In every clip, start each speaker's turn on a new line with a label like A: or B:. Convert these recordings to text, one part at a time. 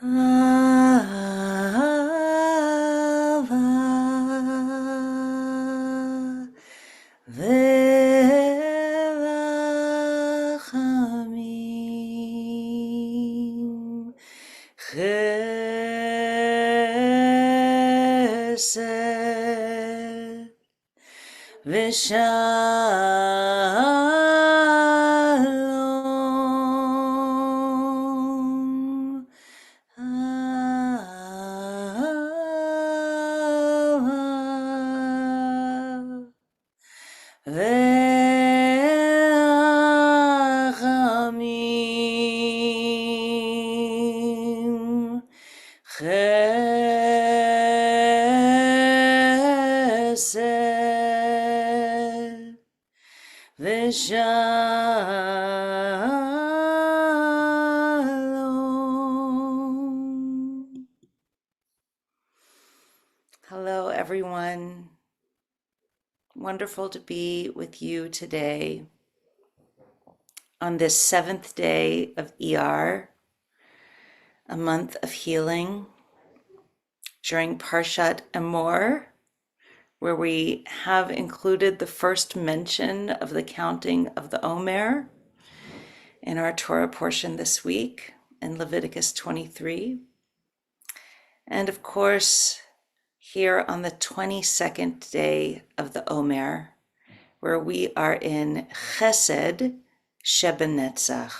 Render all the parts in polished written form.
A: Ahava verachamim chesed v'shalom. Verachamim chesed v'shalom. Hello, everyone. Wonderful to be with you today on this 7th day of ER, a month of healing during Parshat Emor, where we have included the first mention of the counting of the Omer in our Torah portion this week in Leviticus 23. And of course, here on the 22nd day of the Omer, where we are in Chesed Shebenetzach,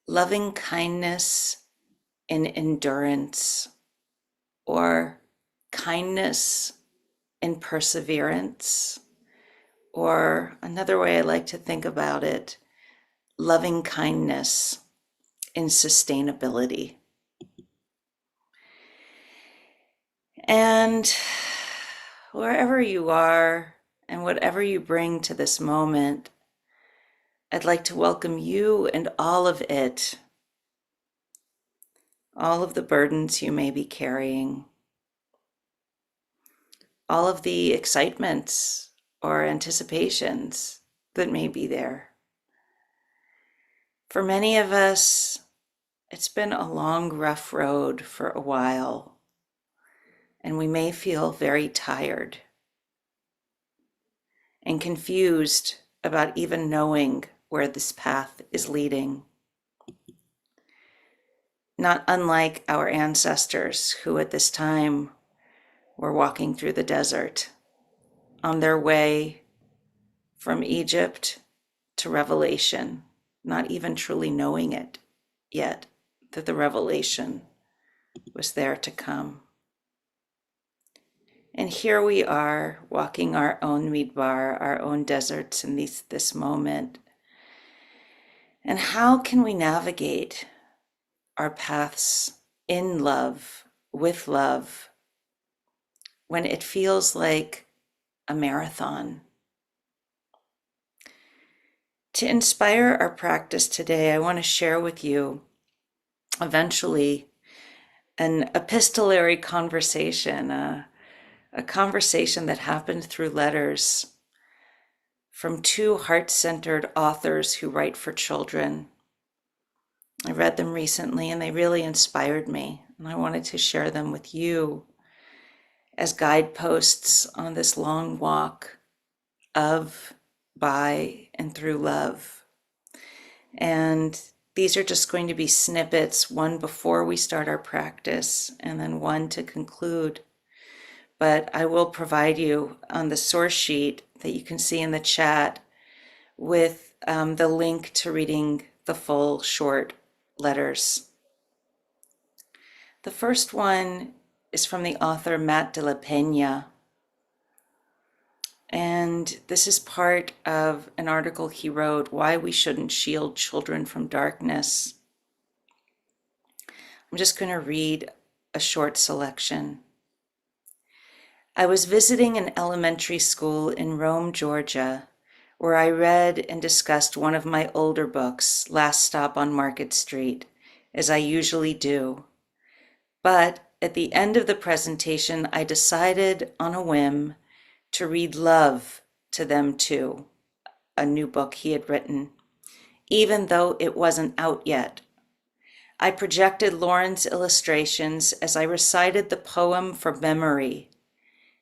A: loving kindness in endurance, or kindness in perseverance, or another way I like to think about it, loving kindness in sustainability. And wherever you are and whatever you bring to this moment, I'd like to welcome you and all of it, all of the burdens you may be carrying, all of the excitements or anticipations that may be there. For many of us, it's been a long, rough road for a while, and we may feel very tired and confused about even knowing where this path is leading. Not unlike our ancestors who at this time were walking through the desert on their way from Egypt to Revelation, not even truly knowing it yet, that the revelation was there to come. And here we are walking our own midbar, our own deserts in this moment. And how can we navigate our paths in love, with love, when it feels like a marathon? To inspire our practice today, I want to share with you eventually an epistolary conversation, a conversation that happened through letters from two heart-centered authors who write for children. I read them recently and they really inspired me, and I wanted to share them with you as guideposts on this long walk of, by, and through love. And these are just going to be snippets, one before we start our practice and then one to conclude. But I will provide you on the source sheet that you can see in the chat with the link to reading the full short letters. The first one is from the author Matt de la Peña. And this is part of an article he wrote, Why We Shouldn't Shield Children from Darkness. I'm just going to read a short selection. I was visiting an elementary school in Rome, Georgia, where I read and discussed one of my older books, Last Stop on Market Street, as I usually do. But at the end of the presentation, I decided on a whim to read Love to them too, a new book he had written, even though it wasn't out yet. I projected Lauren's illustrations as I recited the poem from memory,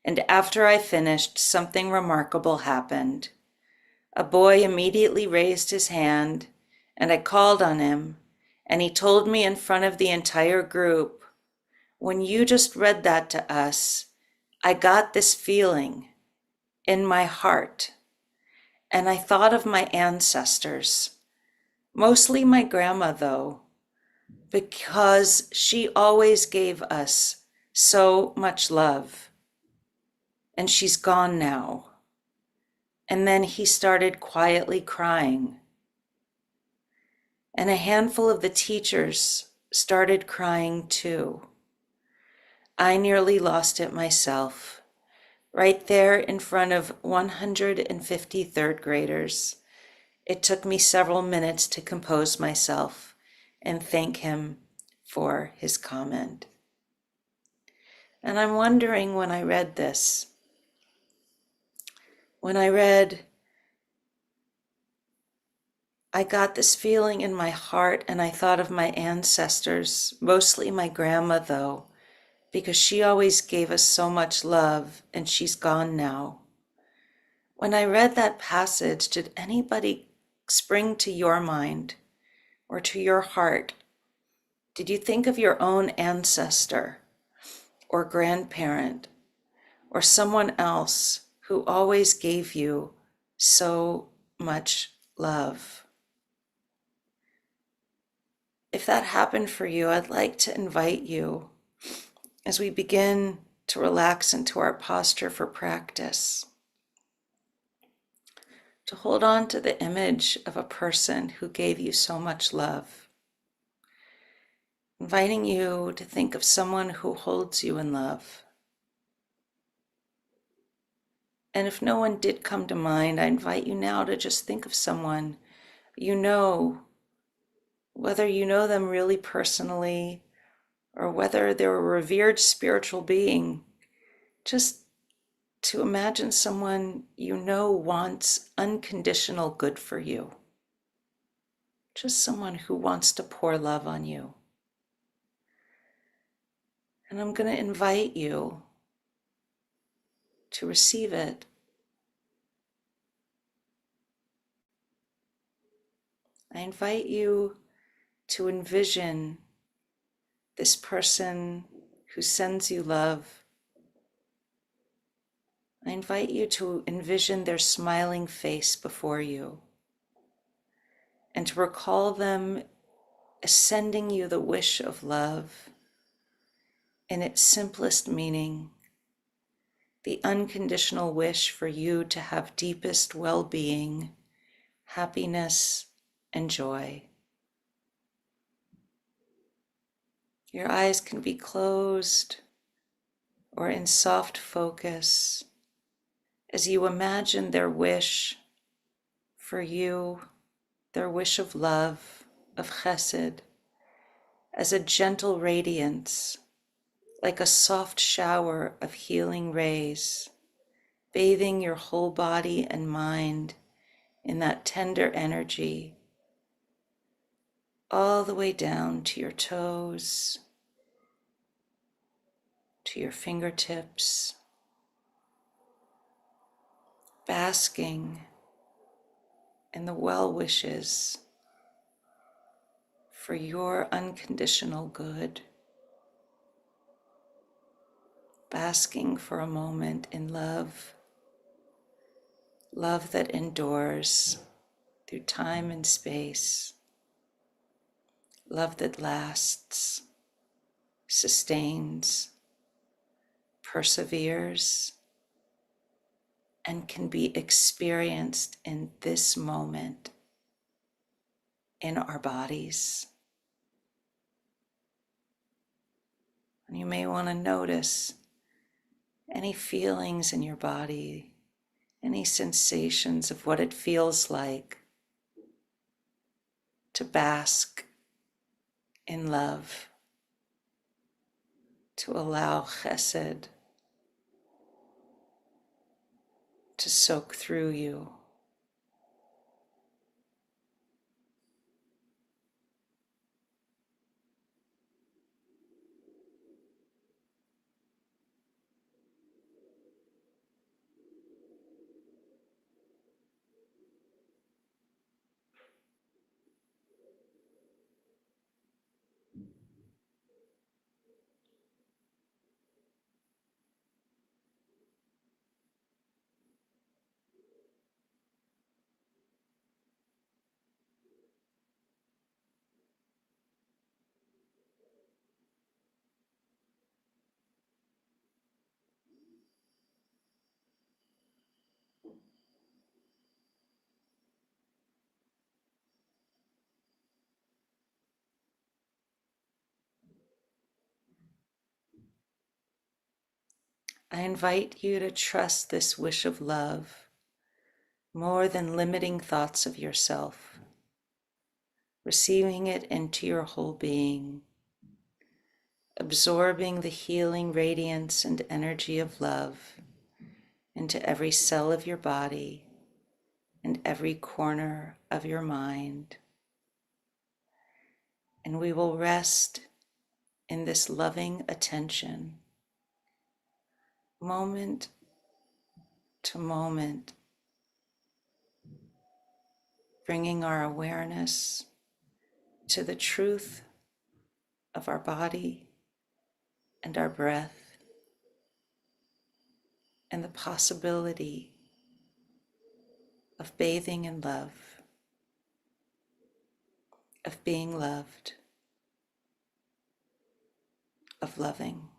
A: and after I finished, something remarkable happened. A boy immediately raised his hand, and I called on him, and he told me in front of the entire group, "When you just read that to us, I got this feeling in my heart." And I thought of my ancestors, mostly my grandma though, because she always gave us so much love. And she's gone now. And then he started quietly crying. And a handful of the teachers started crying too. I nearly lost it myself, right there in front of 150 third graders. It took me several minutes to compose myself and thank him for his comment. And I'm wondering when I read this, when I read, I got this feeling in my heart, and I thought of my ancestors, mostly my grandma though, because she always gave us so much love, and she's gone now. When I read that passage, did anybody spring to your mind or to your heart? Did you think of your own ancestor or grandparent or someone else who always gave you so much love? If that happened for you, I'd like to invite you as we begin to relax into our posture for practice, to hold on to the image of a person who gave you so much love, inviting you to think of someone who holds you in love. And if no one did come to mind, I invite you now to just think of someone you know, whether you know them really personally or whether they're a revered spiritual being, just to imagine someone you know wants unconditional good for you. Just someone who wants to pour love on you. And I'm going to invite you to receive it. I invite you to envision this person who sends you love. I invite you to envision their smiling face before you and to recall them sending you the wish of love in its simplest meaning, the unconditional wish for you to have deepest well-being, happiness, and joy. Your eyes can be closed or in soft focus as you imagine their wish for you, their wish of love, of chesed, as a gentle radiance, like a soft shower of healing rays, bathing your whole body and mind in that tender energy, all the way down to your toes, to your fingertips, basking in the well wishes for your unconditional good, basking for a moment in love, love that endures through time and space, love that lasts, sustains, perseveres, and can be experienced in this moment in our bodies. And you may want to notice any feelings in your body, any sensations of what it feels like to bask in love, to allow chesed to soak through you. I invite you to trust this wish of love more than limiting thoughts of yourself, receiving it into your whole being, absorbing the healing radiance and energy of love into every cell of your body and every corner of your mind. And we will rest in this loving attention, moment to moment, bringing our awareness to the truth of our body and our breath and the possibility of bathing in love, of being loved, of loving.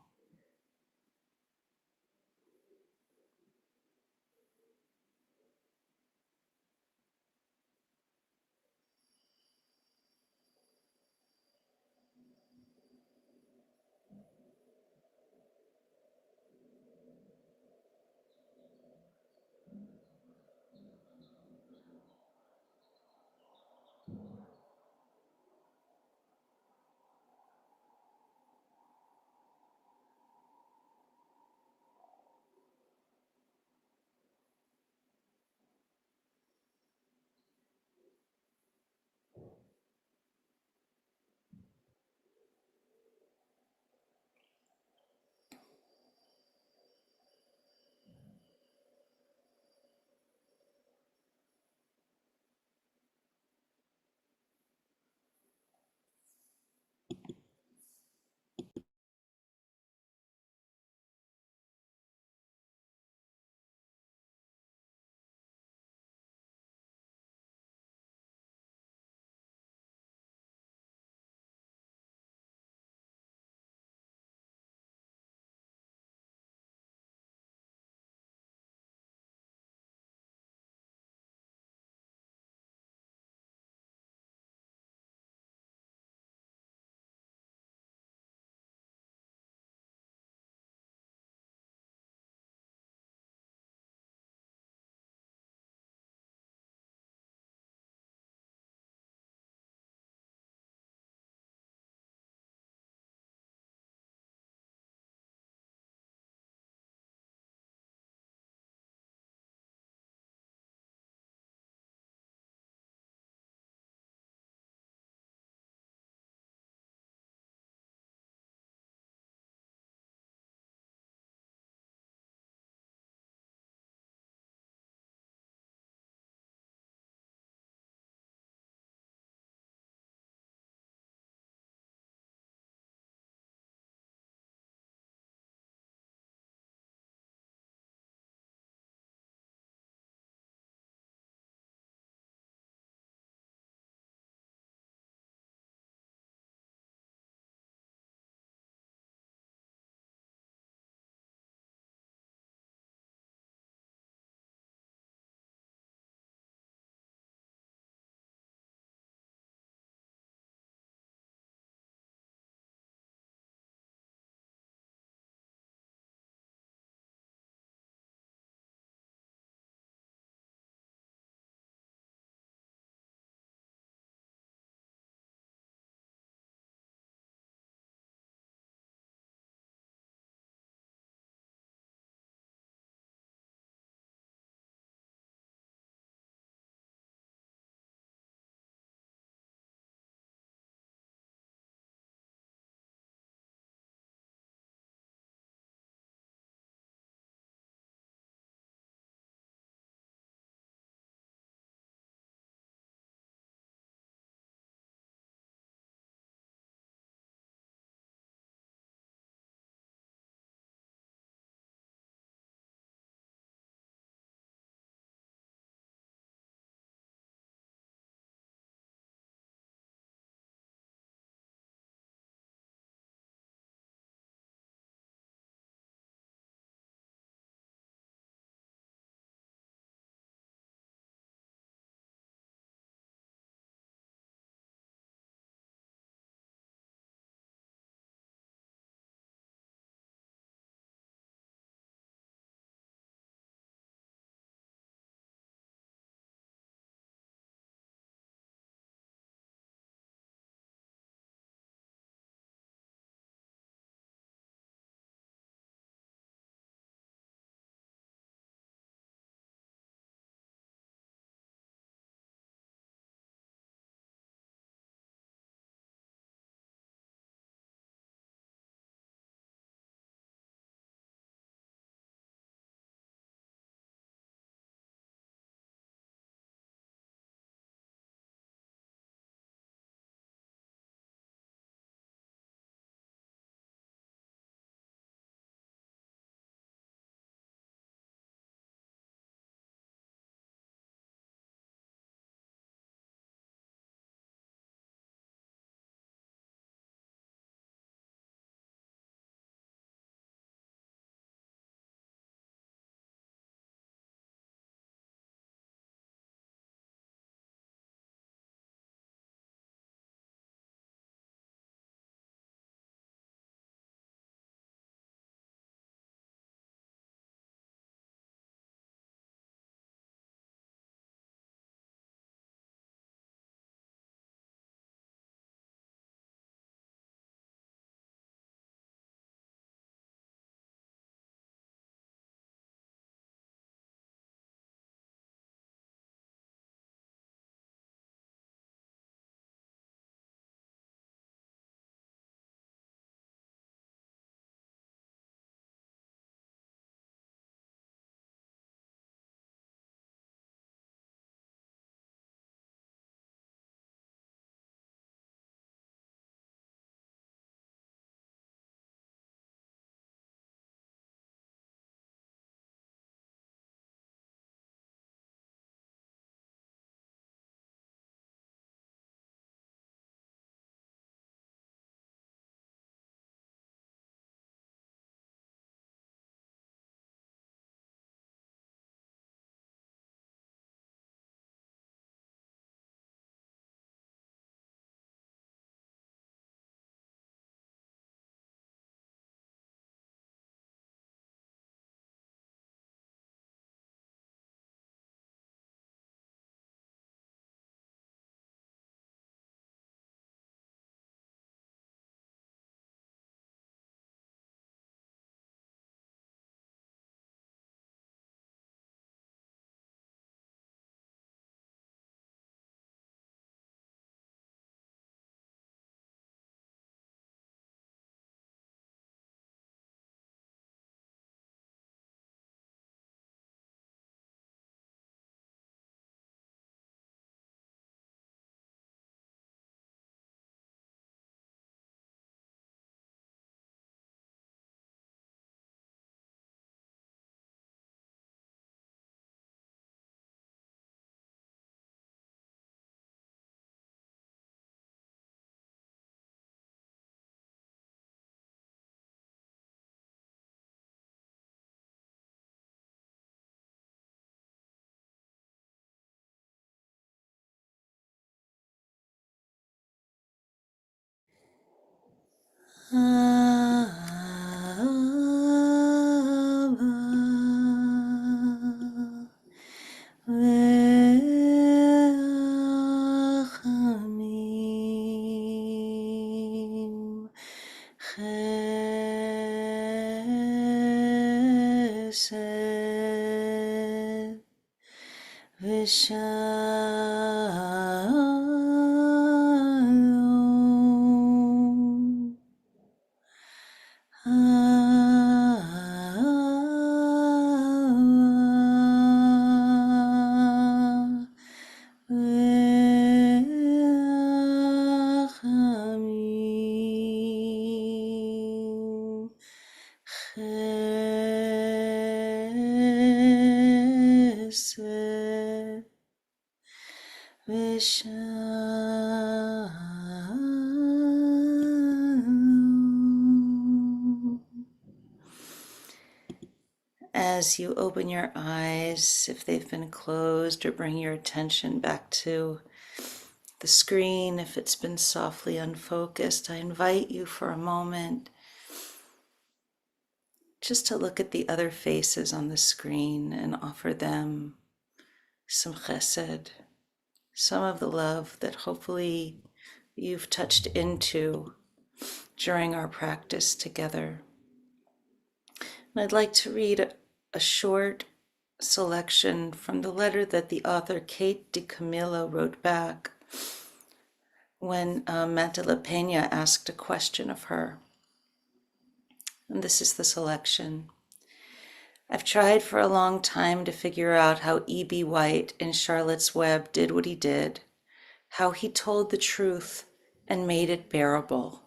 A: Chesed V'Shalom V'Rachamim Chesed V'Shalom. As you open your eyes, if they've been closed, or bring your attention back to the screen, if it's been softly unfocused, I invite you for a moment just to look at the other faces on the screen and offer them some chesed, some of the love that hopefully you've touched into during our practice together. And I'd like to read a short selection from the letter that the author Kate DiCamillo wrote back when Mantela Pena asked a question of her. And this is the selection. I've tried for a long time to figure out how E.B. White in Charlotte's Web did what he did, how he told the truth and made it bearable.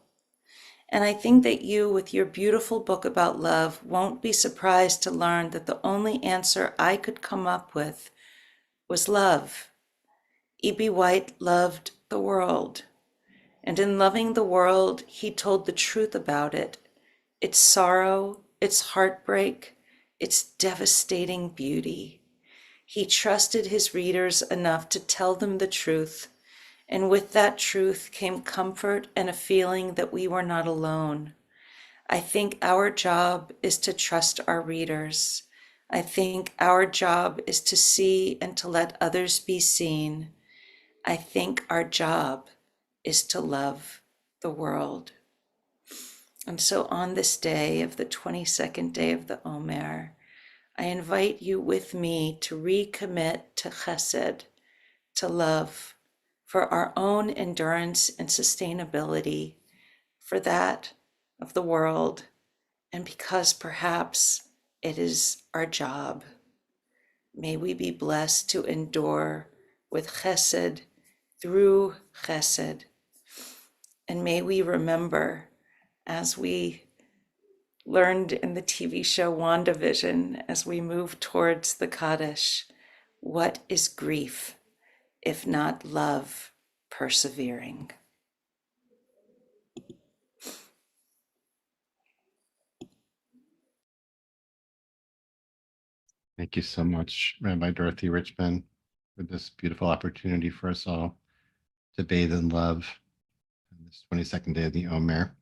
A: And I think that you, with your beautiful book about love, won't be surprised to learn that the only answer I could come up with was love. E.B. White loved the world. And in loving the world, he told the truth about it, its sorrow, its heartbreak, its devastating beauty. He trusted his readers enough to tell them the truth, and with that truth came comfort and a feeling that we were not alone. I think our job is to trust our readers. I think our job is to see and to let others be seen. I think our job is to love the world. And so on this day of the 22nd day of the Omer, I invite you with me to recommit to chesed, to love, for our own endurance and sustainability, for that of the world, and because perhaps it is our job. May we be blessed to endure with chesed through chesed. And may we remember, as we learned in the TV show WandaVision, as we move towards the Kaddish, what is grief if not love persevering?
B: Thank you so much, Rabbi Dorothy Richman, for this beautiful opportunity for us all to bathe in love on this 22nd day of the Omer.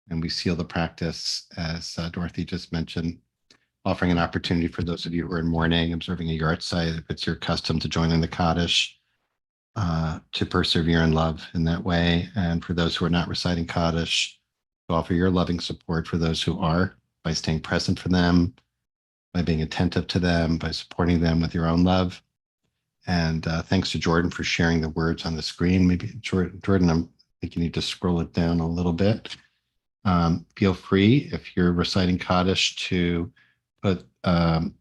B: And we seal the practice, as Dorothy just mentioned, offering an opportunity for those of you who are in mourning, observing a yard site, if it's your custom to join in the Kaddish, to persevere in love in that way. And for those who are not reciting Kaddish, to offer your loving support for those who are, by staying present for them, by being attentive to them, by supporting them with your own love. And thanks to Jordan for sharing the words on the screen. Maybe Jordan, I think you need to scroll it down a little bit. Feel free, if you're reciting Kaddish, to put the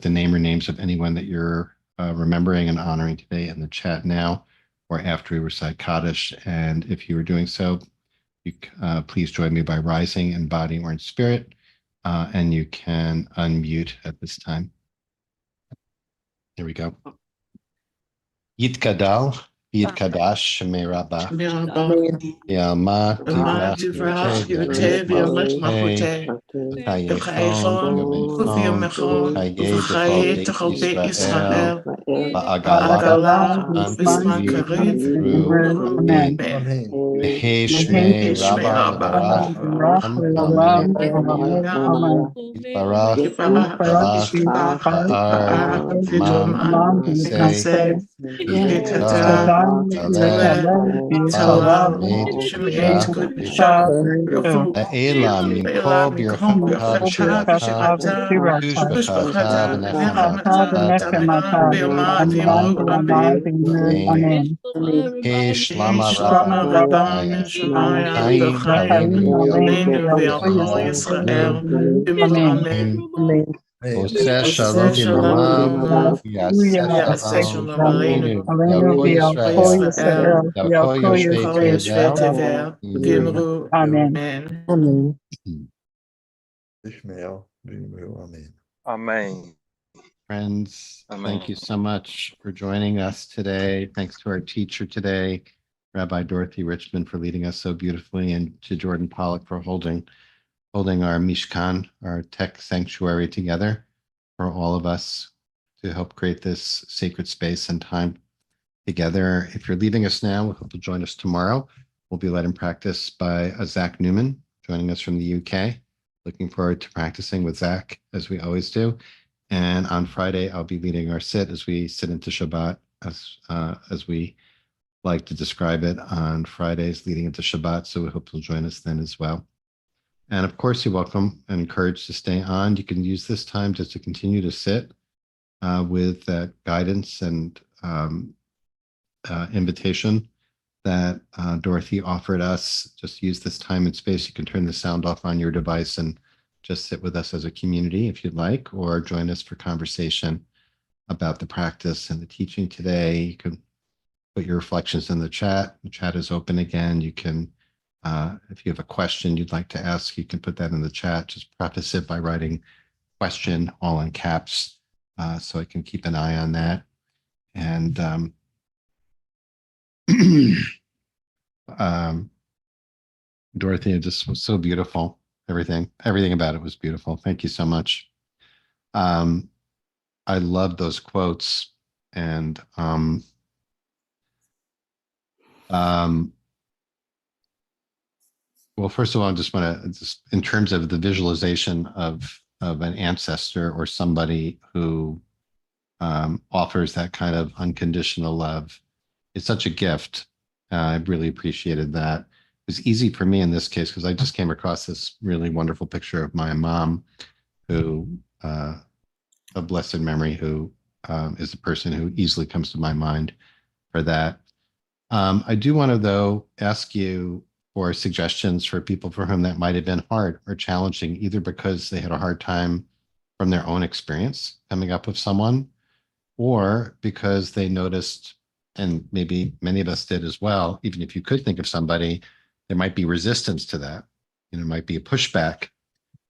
B: name or names of anyone that you're remembering and honoring today in the chat now or after we recite Kaddish. And if you are doing so, you please join me by rising in body or in spirit, and you can unmute at this time. Here we go. Yitkadal, Yitkadash, Shemei Rabba, Yama, Tivrach, Yotev, Malchuteh, Chayechon, Yom Chayei, Techol Beit Israel, Ba'agala,
C: Ba'agala,
B: B'zman
C: B'zman
B: Karev,
C: Karev,
B: Ru,
C: Amen.
B: Amen. Maheshme Rabba Labarach Ha'olam Amen.
C: Amen.
B: Yisbarach Rabba
C: Barashita
B: Ha'ar Haman V'naseh V'yitata Taleh Ba Meit Shah Rishon La'ela Min Kol Birchata V'Shivata Tushbachata V'Nechemata B'Yamad V'Yamad Amen. He Shlama Rabba Maya Chaim Aleinu V'Yamo Yisrael Amen. Oseh Shalom B'Mamav Yaseh Shalom Aleinu V'Yako Yisrael Yako Yoshvei Tevel Amen.
C: Amen.
D: Amen.
B: Friends,
D: Amen.
B: thank you so much for joining us today. Thanks to our teacher today, Rabbi Dorothy Richman, for leading us so beautifully, and to Jordan Pollock for holding our Mishkan, our tech sanctuary, together for all of us to help create this sacred space and time together. If you're leaving us now, we hope you'll join us tomorrow. We'll be led in practice by Zach Newman, joining us from the UK. Looking forward to practicing with Zach, as we always do. And on Friday, I'll be leading our sit as we sit into Shabbat, as we like to describe it on Fridays leading into Shabbat. So we hope you'll join us then as well. And of course, you're welcome and encouraged to stay on. You can use this time just to continue to sit with that guidance and invitation that Dorothy offered us. Just use this time and space. You can turn the sound off on your device and just sit with us as a community if you'd like, or join us for conversation about the practice and the teaching today. You can put your reflections in the chat. The chat is open again. You can, if you have a question you'd like to ask, you can put that in the chat. Just preface it by writing question all in caps, so I can keep an eye on that. And Dorothy, it just was so beautiful. Everything about it was beautiful. Thank you so much. I love those quotes. And well, first of all, I just want to, just in terms of the visualization of an ancestor or somebody who offers that kind of unconditional love, it's such a gift. I really appreciated that. It was easy for me in this case because I just came across this really wonderful picture of my mom, who, of blessed memory, who is the person who easily comes to my mind for that. I do want to, though, ask you for suggestions for people for whom that might have been hard or challenging, either because they had a hard time from their own experience coming up with someone, or because they noticed, and maybe many of us did as well, even if you could think of somebody, there might be resistance to that. You know, might be a pushback,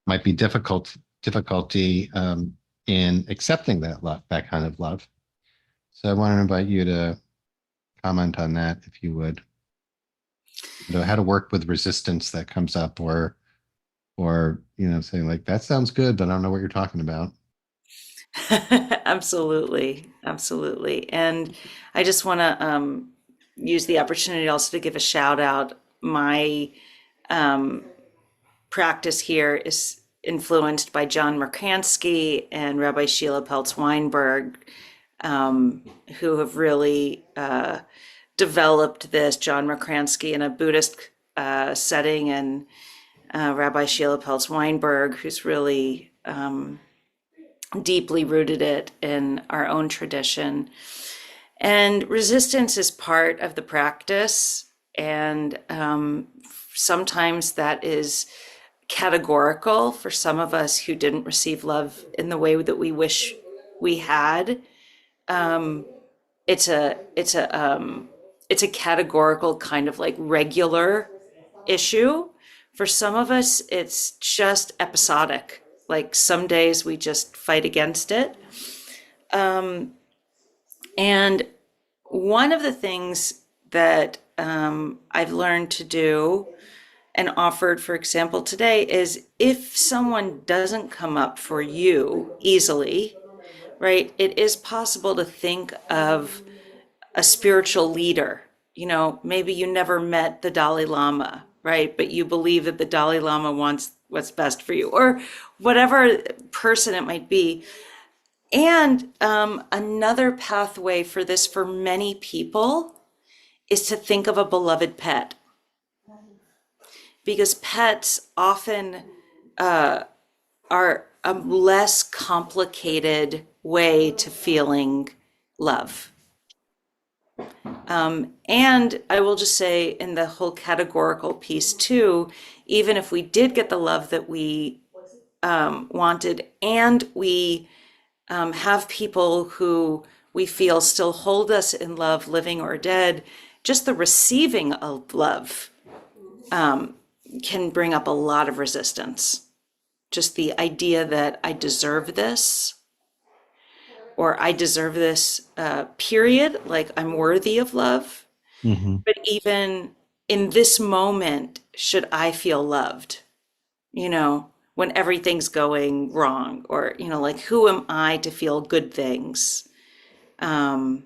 B: might be difficulty in accepting that love, that kind of love. So I want to invite you to comment on that, if you would. You know, how to work with resistance that comes up, or you know, saying like, that sounds good, but I don't know what you're talking about.
A: Absolutely, absolutely. And I just want to use the opportunity also to give a shout out. My practice here is influenced by John Merkansky and Rabbi Sheila Peltz Weinberg, who have really developed this. John Merkansky in a Buddhist setting, and Rabbi Sheila Peltz Weinberg, who's really deeply rooted it in our own tradition. And resistance is part of the practice, and sometimes that is categorical for some of us who didn't receive love in the way that we wish we had. It's a categorical kind of like regular issue. For some of us, it's just episodic. Like some days we just fight against it. And one of the things that I've learned to do and offered, for example, today, is if someone doesn't come up for you easily, right, it is possible to think of a spiritual leader maybe you never met the Dalai Lama, right? But you believe that the Dalai Lama wants what's best for you, or whatever person it might be. And another pathway for this for many people is to think of a beloved pet, because pets often are a less complicated way to feeling love. And I will just say, in the whole categorical piece too, even if we did get the love that we wanted, and we have people who we feel still hold us in love, living or dead, just the receiving of love can bring up a lot of resistance. Just the idea that I deserve this, or I deserve this, period, like I'm worthy of love.
B: Hmm.
A: But even in this moment, should I feel loved? When everything's going wrong, or, like, who am I to feel good things? Um,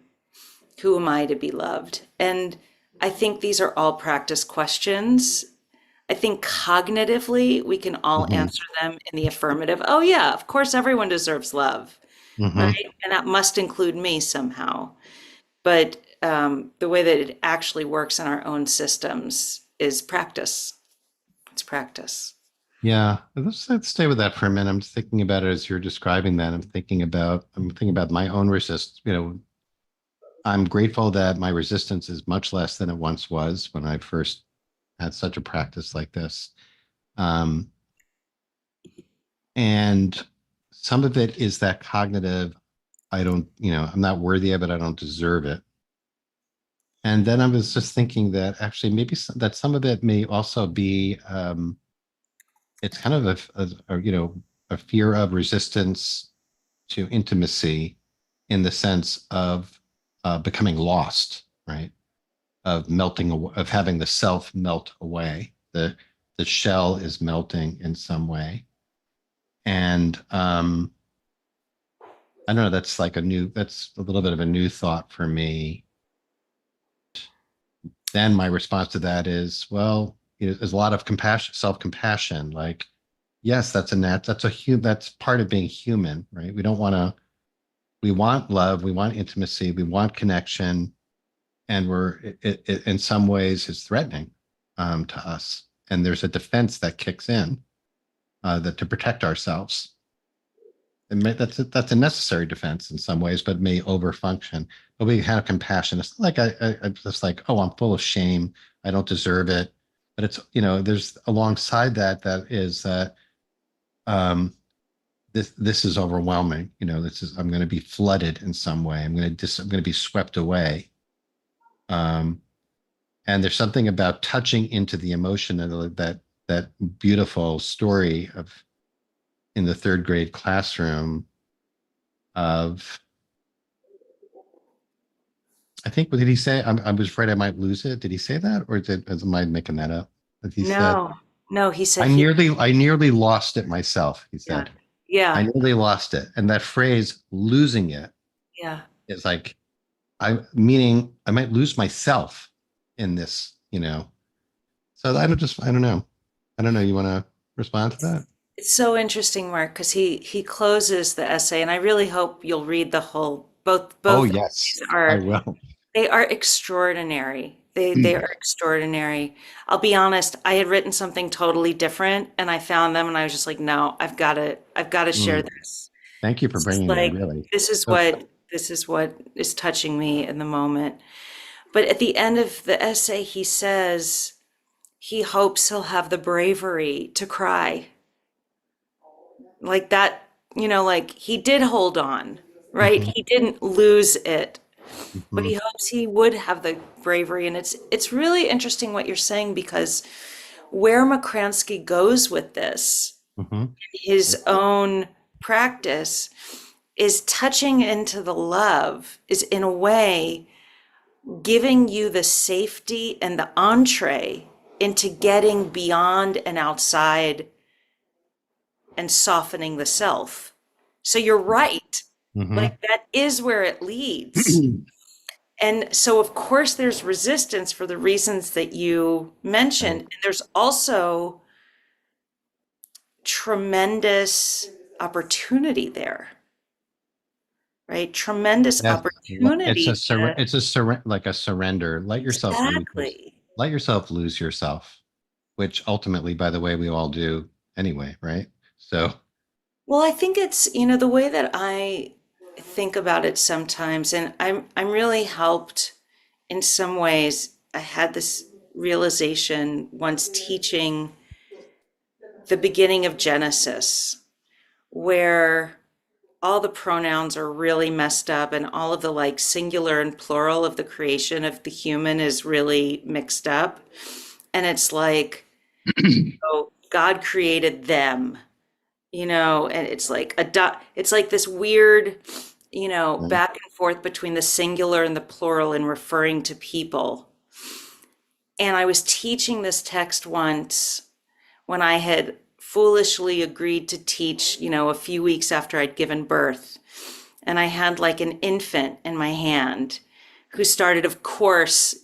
A: who am I to be loved? And I think these are all practice questions. I think cognitively, we can all
B: Hmm.
A: answer them in the affirmative. Oh, yeah, of course, everyone deserves love, right?
B: Hmm.
A: And that must include me somehow. But the way that it actually works in our own systems is practice. It's practice.
B: Yeah, let's stay with that for a minute. I'm just thinking about it as you're describing that. I'm thinking about my own resist. I'm grateful that my resistance is much less than it once was when I first had such a practice like this. Um, and some of it is that cognitive, I'm not worthy of it, I don't deserve it. And then I was just thinking that actually maybe that some of it may also be, it's kind of a fear of resistance to intimacy in the sense of becoming lost, right? Of melting, of having the self melt away. The shell is melting in some way, and I don't know. That's a little bit of a new thought for me. Then my response to that is, well, there's a lot of compassion, self compassion. Like, yes, that's part of being human, right? We want love, we want intimacy, we want connection, and it in some ways is threatening to us. And there's a defense that kicks in that to protect ourselves. That's a necessary defense in some ways, but may overfunction. But we have compassion. It's not like I'm just like, oh, I'm full of shame. I don't deserve it. But it's there's alongside that is that um, this is overwhelming. I'm going to be flooded in some way. I'm going to be swept away. Um, and there's something about touching into the emotion that beautiful story of in the third grade classroom of I think what did he say? I was afraid I might lose it. Did he say that, or am I making that up? That he said
A: No, no, he said
B: I
A: he,
B: nearly lost it myself. He
A: yeah,
B: said I
A: yeah,
B: nearly lost it, and that phrase "losing it"
A: yeah.
B: is like meaning I might lose myself in this. So I don't know. I don't know. You want to respond to that?
A: It's so interesting, Mark, because he closes the essay, and I really hope you'll read the whole.
B: Oh
A: Both
B: yes,
A: essays
B: I
A: are,
B: will.
A: they are extraordinary. They are extraordinary. I'll be honest, I had written something totally different, and I found them, and I was just like, no, I've got to share
B: Mm.
A: this.
B: Thank you for
A: This is
B: bringing that.
A: like,
B: Really.
A: this is
B: So,
A: what this is what is touching me in the moment. But at the end of the essay, he says he hopes he'll have the bravery to cry. Like that, like he did hold on, right?
B: mhm,
A: He didn't lose it, but he
B: mhm,
A: hopes he would have the bravery. And it's really interesting what you're saying, because where McCransky goes with this,
B: mhm,
A: his own practice, is touching into the love, is in a way giving you the safety and the entree into getting beyond and outside and softening the self. So you're right.
B: mhm.
A: Like, that is where it leads. And so, of course, there's resistance for the reasons that you mentioned.
B: Right.
A: And there's also tremendous opportunity there, right? Tremendous
B: That's it's
A: opportunity to,
B: like a surrender.
A: exactly.
B: Let yourself lose yourself, which ultimately, by the way, we all do anyway, right? So,
A: Well, I think it's, the way that I think about it sometimes, and I'm really helped in some ways. I had this realization once teaching the beginning of Genesis, where all the pronouns are really messed up and all of the like singular and plural of the creation of the human is really mixed up. And it's like, oh, God created them, and it's like it's like this weird,
B: right.
A: back and forth between the singular and the plural in referring to people. And I was teaching this text once when I had foolishly agreed to teach, a few weeks after I'd given birth. And I had like an infant in my hand who started, of course,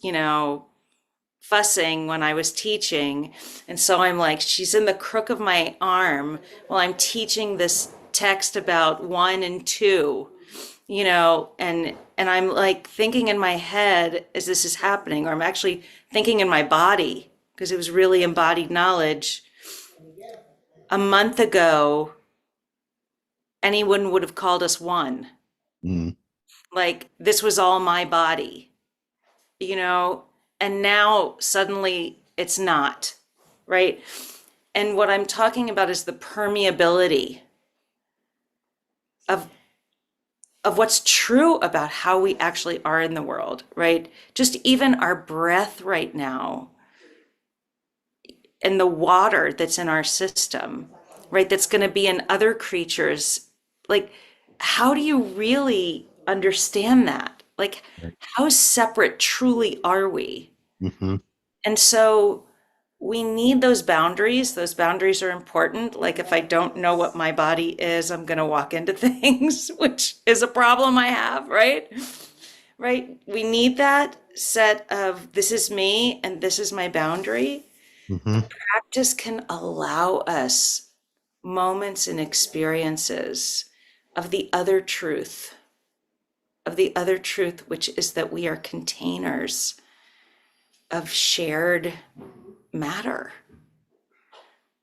A: fussing when I was teaching. And so I'm like, she's in the crook of my arm while I'm teaching this text about one and two, and I'm like thinking in my head as this is happening, or I'm actually thinking in my body because it was really embodied knowledge. A month ago, anyone would have called us one.
B: Mm.
A: Like this was all my body, you know, and now suddenly it's not, right? And what I'm talking about is the permeability of what's true about how we actually are in the world, right? Just even our breath right now and the water that's in our system, right? That's going to be in other creatures. Like, how do you really understand that? Like,
B: Right.
A: how separate truly are we?
B: Hmm.
A: And so we need those boundaries. Those boundaries are important. Like, if I don't know what my body is, I'm going to walk into things, which is a problem I have, right? Right? We need that set of this is me and this is my boundary.
B: Hmm.
A: Practice can allow us moments and experiences of the other truth, which is that we are containers of shared matter,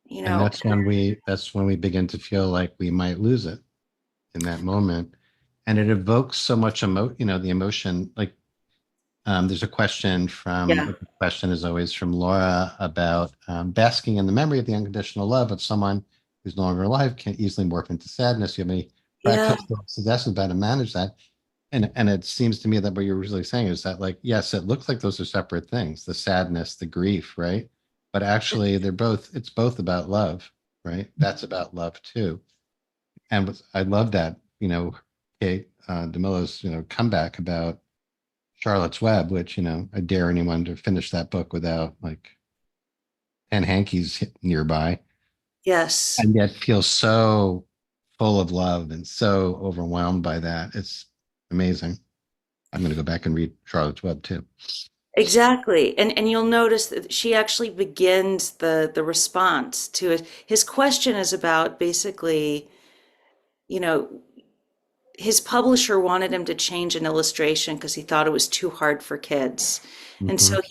A: you
B: And
A: know.
B: that's when we begin to feel like we might lose it in that moment. And it evokes so much the emotion. Like there's a
A: Yeah.
B: a question is always from Laura about basking in the memory of the unconditional love of someone who's no longer alive can easily morph into sadness. You have any
A: Yeah.
B: practical suggestions about how to manage that? And it seems to me that what you're really saying is that, like, yes, it looks like those are separate things, the sadness, the grief, right? But actually it's both about love, right? That's about love too. And I love that, Kate DeMillo's, comeback about Charlotte's Web, which, I dare anyone to finish that book without like 10 hankies nearby
A: Yes.
B: and yet feel so full of love and so overwhelmed by that. It's amazing. I'm going to go back and read Charlotte's Web too.
A: Exactly. And you'll notice that she actually begins the response to it. His question is about basically, you know, his publisher wanted him to change an illustration because he thought it was too hard for kids. And
B: Hmm.
A: so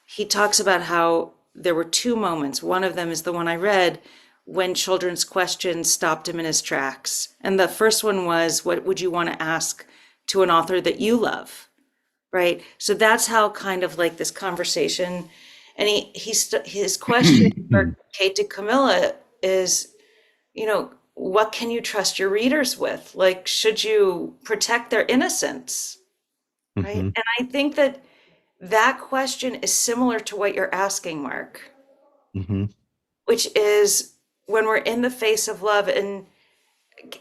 A: he talks about how there were two moments. One of them is the one I read when children's questions stopped him in his tracks. And the first one was, what would you want to ask to an author that you love? Right? So that's how kind of like this conversation, and his question for Kate to Camilla is, what can you trust your readers with? Like, should you protect their innocence? Right?
B: Hmm.
A: And I think that that question is similar to what you're asking, Mark,
B: Hmm.
A: which is when we're in the face of love, and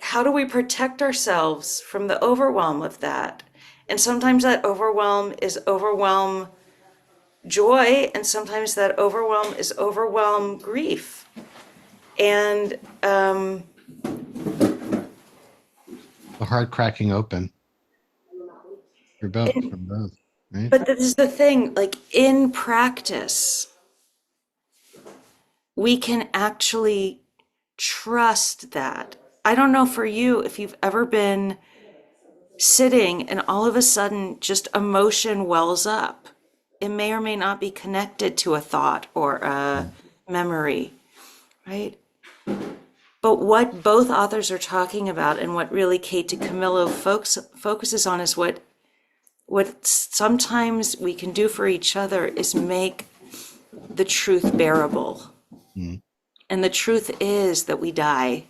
A: how do we protect ourselves from the overwhelm of that? And sometimes that overwhelm is overwhelm joy, and sometimes that overwhelm is overwhelm grief. And
B: The heart cracking open. You're both
A: And,
B: from both, right?
A: but this is the thing, like in practice, we can actually trust that. I don't know for you if you've ever been sitting and all of a sudden just emotion wells up. It may or may not be connected to a thought or a memory, right? But what both authors are talking about and what really Kate DiCamillo focuses on is what sometimes we can do for each other is make the truth bearable.
B: Mm.
A: And the truth is that we die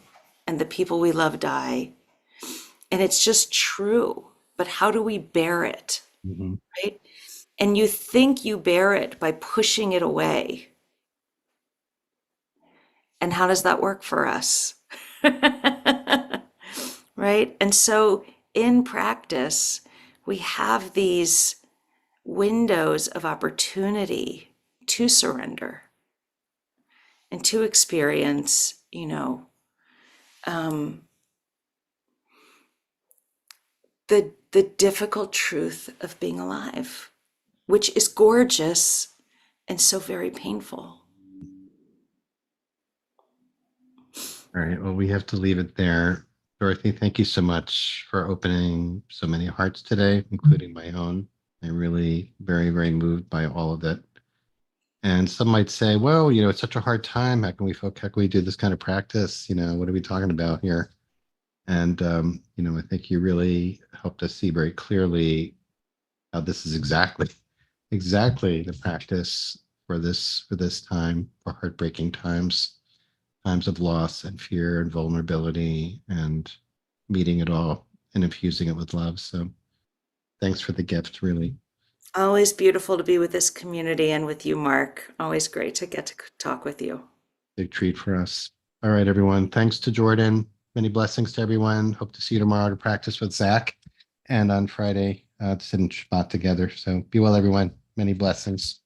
A: and the people we love die. And it's just true. But how do we bear it?
B: Mm-hmm.
A: Right? And you think you bear it by pushing it away. And how does that work for us? Right? And so in practice, we have these windows of opportunity to surrender and to experience, the difficult truth of being alive, which is gorgeous and so very painful.
B: All right. Well, we have to leave it there. Dorothy, thank you so much for opening so many hearts today, including my own. I'm really very, very moved by all of it. And some might say, well, it's such a hard time. How can we do this kind of practice? What are we talking about here? And, I think you really helped us see very clearly how this is exactly the practice for this time, for heartbreaking times of loss and fear and vulnerability, and meeting it all and infusing it with love. So thanks for the gift, really.
A: Always beautiful to be with this community and with you, Mark. Always great to get to talk with you.
B: Big treat for us. All right, everyone. Thanks to Jordan. Many blessings to everyone. Hope to see you tomorrow to practice with Zach, and on Friday to sit in Shabbat together. So be well, everyone. Many blessings.